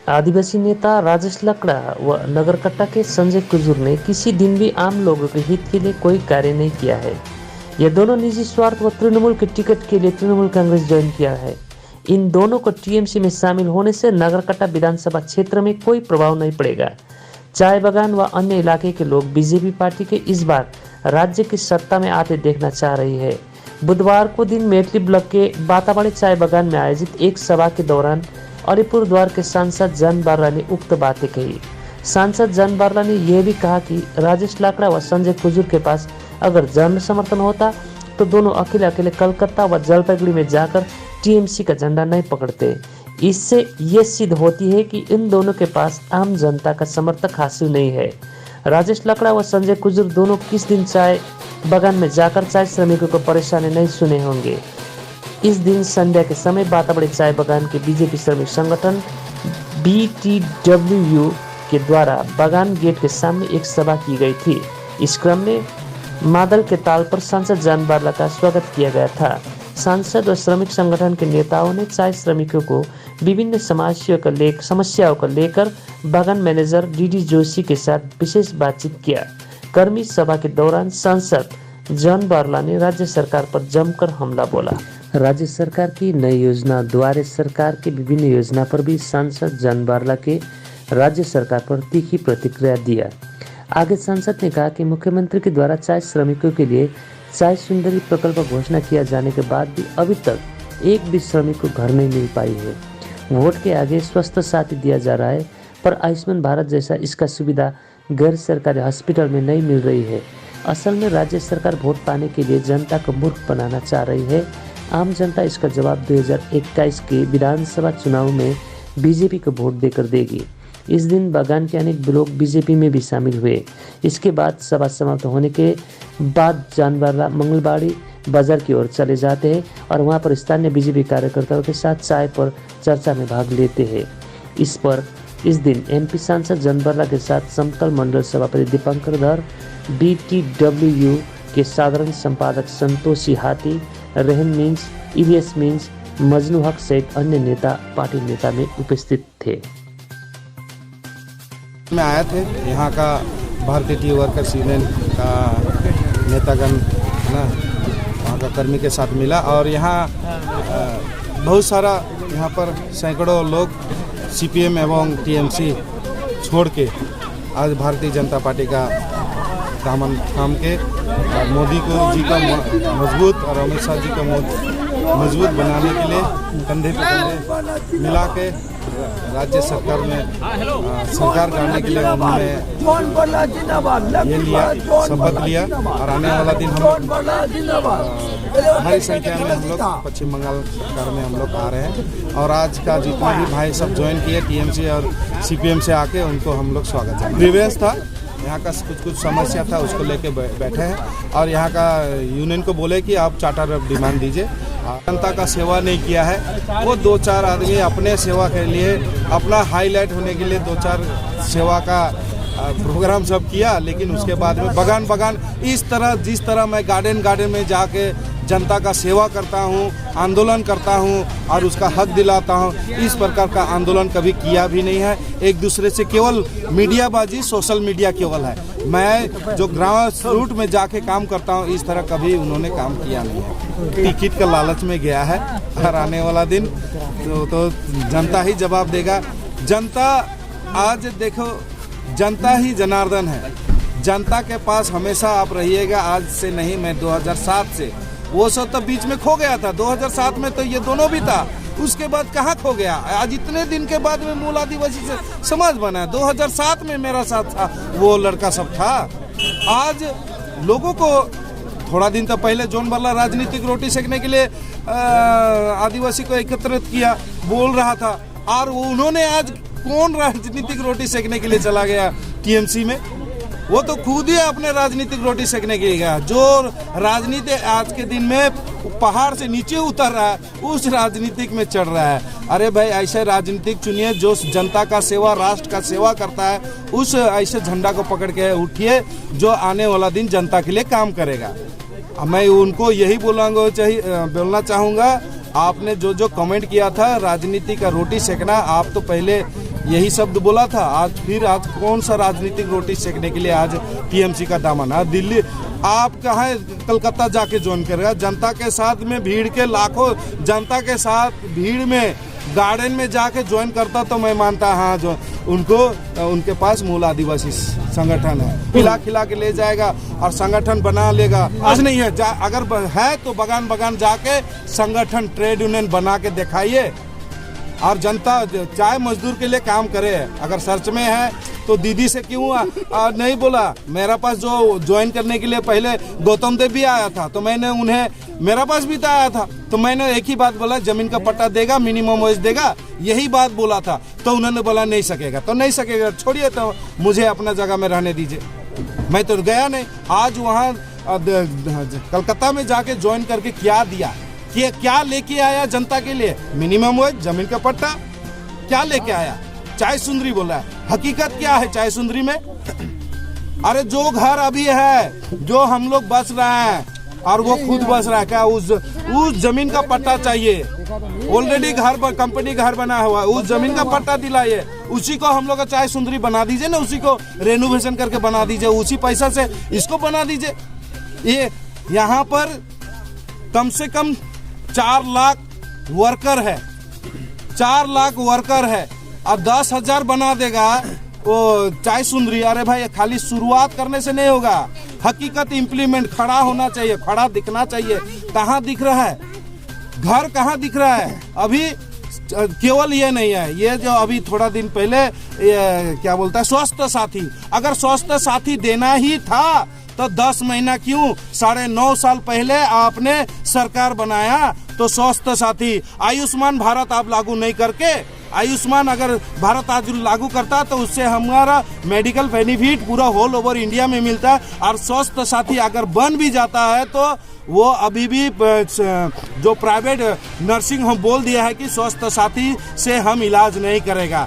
आदिवासी नेता राजेश लकड़ा व नगरकट्टा के संजय कुजूर ने किसी दिन भी आम लोगों के हित के लिए कोई कार्य नहीं किया है। ये दोनों निजी स्वार्थ व तृणमूल के टिकट के लिए तृणमूल कांग्रेस ज्वाइन किया है। इन दोनों को टीएमसी में शामिल होने से नगरकट्टा विधानसभा क्षेत्र में कोई प्रभाव नहीं पड़ेगा। चाय बागान व अन्य इलाके के लोग बीजेपी पार्टी के इस बार राज्य की सत्ता में आते देखना चाह रही है। बुधवार को दिन मेटली ब्लॉक के बाताबाड़ी चाय बागान में आयोजित एक सभा के दौरान अलीपुरद्वार के सांसद जन बारला ने उक्त बातें कही। सांसद जन बारला ने यह भी कहा कि राजेश लाकड़ा व संजय कुजूर के पास अगर जन समर्थन होता तो दोनों अकेले अकेले कलकत्ता व जलपाईगुड़ी में जाकर टीएमसी का झंडा नहीं पकड़ते। इससे ये सिद्ध होती है कि इन दोनों के पास आम जनता का समर्थक हासिल नहीं है। राजेश लकड़ा व संजय कुजूर दोनों किस दिन चाय बागान में जाकर चाय श्रमिकों को परेशानी नहीं सुने होंगे। इस दिन संध्या के समय बाताबड़ी चाय बागान के बीजेपी श्रमिक संगठन BTWU के द्वारा बागान गेट के सामने एक सभा की गई थी। इस क्रम में मादल के ताल पर सांसद जन बारला का स्वागत किया गया था। सांसद और श्रमिक संगठन के नेताओं ने चाय श्रमिकों को विभिन्न समस्याओं को लेकर बागान मैनेजर DD जोशी के साथ विशेष बातचीत किया। कर्मी सभा के दौरान सांसद जन बारला ने राज्य सरकार पर जमकर हमला बोला। राज्य सरकार की नई योजना द्वारे सरकार की विभिन्न योजना पर भी सांसद जन बारला के राज्य सरकार पर तीखी प्रतिक्रिया दिया। आगे सांसद ने कहा कि मुख्यमंत्री के द्वारा चाय श्रमिकों के लिए चाय सुंदरी प्रकल्प घोषणा किया जाने के बाद भी अभी तक एक भी श्रमिक को घर नहीं मिल पाई है। वोट के आगे स्वास्थ्य साथी दिया जा रहा है, पर आयुष्मान भारत जैसा इसका सुविधा गैर सरकारी हॉस्पिटल में नहीं मिल रही है। असल में राज्य सरकार वोट पाने के लिए जनता को मूर्ख बनाना चाह रही है। आम जनता इसका जवाब 2021 के विधानसभा चुनाव में बीजेपी को वोट देकर देगी। इस दिन बागान के अनेक लोग बीजेपी में भी शामिल हुए। इसके बाद सभा समाप्त होने के बाद जन बारला मंगलबाड़ी बाजार की ओर चले जाते हैं और वहां पर स्थानीय बीजेपी कार्यकर्ताओं के साथ चाय पर चर्चा में भाग लेते हैं। इस दिन MP सांसद जन बारला के साथ समतल मंडल सभापति दीपंकर धर, BTWU के साधारण संपादक संतोषी हाथी, रहन मीन्स, इलियस मीन्स, मजनू हक सहित अन्य नेता पार्टी नेता में उपस्थित थे। में आए थे यहाँ का भारतीय टी वर्कर्स यूनियन का नेतागण ना वहाँ का कर्मी के साथ मिला और यहाँ बहुत सारा यहाँ पर सैकड़ों लोग CPM एवं TMC छोड़ के आज भारतीय जनता पार्टी का दामन थाम के और मोदी को जी का मजबूत और अमित शाह जी का मजबूत बनाने के लिए कंधे पे कंधे मिला के राज्य सरकार में सरकार करने के लिए उन्होंने ये लिया, शपथ लिया और आने वाला दिन हम भारी संख्या में हम लोग पश्चिम बंगाल सरकार में हम लोग आ रहे हैं और आज का जितना भी भाई सब ज्वाइन किए TMC और CPM से आके उनको हम लोग स्वागत है। ग्रीवेंस था यहाँ का कुछ समस्या था उसको लेके बैठे हैं और यहाँ का यूनियन को बोले कि आप चार्टर ऑफ डिमांड दीजिए। जनता का सेवा नहीं किया है, वो 2-4 आदमी अपने सेवा के लिए अपना हाईलाइट होने के लिए 2-4 सेवा का प्रोग्राम सब किया, लेकिन उसके बाद में बगान इस तरह जिस तरह मैं गार्डन में जाके जनता का सेवा करता हूँ, आंदोलन करता हूँ और उसका हक दिलाता हूँ, इस प्रकार का आंदोलन कभी किया भी नहीं है। एक दूसरे से केवल मीडियाबाजी, सोशल मीडिया केवल है। मैं जो ग्रास रूट में जाके काम करता हूँ इस तरह कभी उन्होंने काम किया नहीं है। टिकट का लालच में गया है और आने वाला दिन तो जनता ही जवाब देगा। जनता आज देखो, जनता ही जनार्दन है। जनता के पास हमेशा आप रहिएगा। आज से नहीं, मैं 2007 से, वो सब तो बीच में खो गया था। 2007 में तो ये दोनों भी था, उसके बाद कहाँ खो गया। आज इतने दिन के बाद में मूल आदिवासी से समाज बना है। 2007 में मेरा साथ था, वो लड़का सब था। आज लोगों को थोड़ा दिन तो पहले जॉन बारला राजनीतिक रोटी सेकने के लिए आदिवासी को एकत्रित किया बोल रहा था, और उन्होंने आज कौन राजनीतिक रोटी सेकने के लिए चला गया TMC में? वो तो खुद ही अपने राजनीतिक रोटी सेकने के लिए गया। जो राजनीति आज के दिन में पहाड़ से नीचे उतर रहा है, उस राजनीतिक में चढ़ रहा है। अरे भाई, ऐसे राजनीतिक चुनिए जो जनता का सेवा, राष्ट्र का सेवा करता है। उस ऐसे झंडा को पकड़ के उठिए जो आने वाला दिन जनता के लिए काम करेगा। मैं उनको यही बोलना चाहूँगा, आपने जो कमेंट किया था राजनीति का रोटी सेकना, आप तो पहले यही शब्द बोला था। आज कौन सा राजनीतिक रोटी सेकने के लिए आज टीएमसी का दामन है। दिल्ली आप कहाँ कलकत्ता जाके ज्वाइन करेगा? जनता के साथ में भीड़ के लाखों जनता के साथ भीड़ में गार्डन में जाके ज्वाइन करता तो मैं मानता हाँ जो उनके पास मूल आदिवासी संगठन है, खिला के ले जाएगा और संगठन बना लेगा। आज नहीं है, अगर है तो बगान जाके संगठन ट्रेड यूनियन बना के दिखाइए और जनता चाहे मजदूर के लिए काम करे। अगर सर्च में है तो दीदी से क्यों नहीं बोला? मेरा पास जो ज्वाइन करने के लिए पहले गौतम देव भी आया था तो मैंने उन्हें, मेरा पास भी तो आया था तो मैंने एक ही बात बोला, जमीन का पट्टा देगा, मिनिमम वेज देगा, यही बात बोला था। तो उन्होंने बोला नहीं सकेगा, तो नहीं सकेगा, छोड़िए, तो मुझे अपना जगह में रहने दीजिए। मैं तो गया नहीं। आज वहाँ कलकत्ता में जाके ज्वाइन करके क्या दिया, क्या लेके आया जनता के लिए? मिनिमम वेज, जमीन का पट्टा, क्या लेके आया? चाय सुंदरी बोला है। हकीकत क्या है चाय सुंदरी में? अरे जो घर अभी है, जो हम लोग बस रहे हैं और वो खुद बस रहा है, क्या उस जमीन का पट्टा चाहिए? ऑलरेडी घर कंपनी घर बना हुआ है, उस जमीन का पट्टा दिलाइए, उसी को हम लोग का चाय सुंदरी बना दीजिए ना, उसी को रेनोवेशन करके बना दीजिए, उसी पैसा से इसको बना दीजिए। ये यहाँ पर कम से कम 4 लाख वर्कर है, 4 लाख वर्कर है और 10,000 बना देगा वो चाय सुंदरी। अरे भाई, खाली शुरुआत करने से नहीं होगा, हकीकत इम्प्लीमेंट खड़ा होना चाहिए, खड़ा दिखना चाहिए। कहाँ दिख रहा है घर, कहाँ दिख रहा है? अभी केवल ये नहीं है, ये जो अभी थोड़ा दिन पहले क्या बोलता है स्वास्थ्य साथी, अगर स्वास्थ्य साथी देना ही था तो 10 महीना क्यों 9.5 साल पहले आपने सरकार बनाया तो स्वास्थ्य साथी, आयुष्मान भारत आप लागू नहीं करके, आयुष्मान अगर भारत आज लागू करता तो उससे हमारा मेडिकल बेनिफिट पूरा होल ओवर इंडिया में मिलता है। और स्वास्थ्य साथी अगर बन भी जाता है तो वो अभी भी जो प्राइवेट नर्सिंग होम बोल दिया है कि स्वास्थ्य साथी से हम इलाज नहीं करेगा।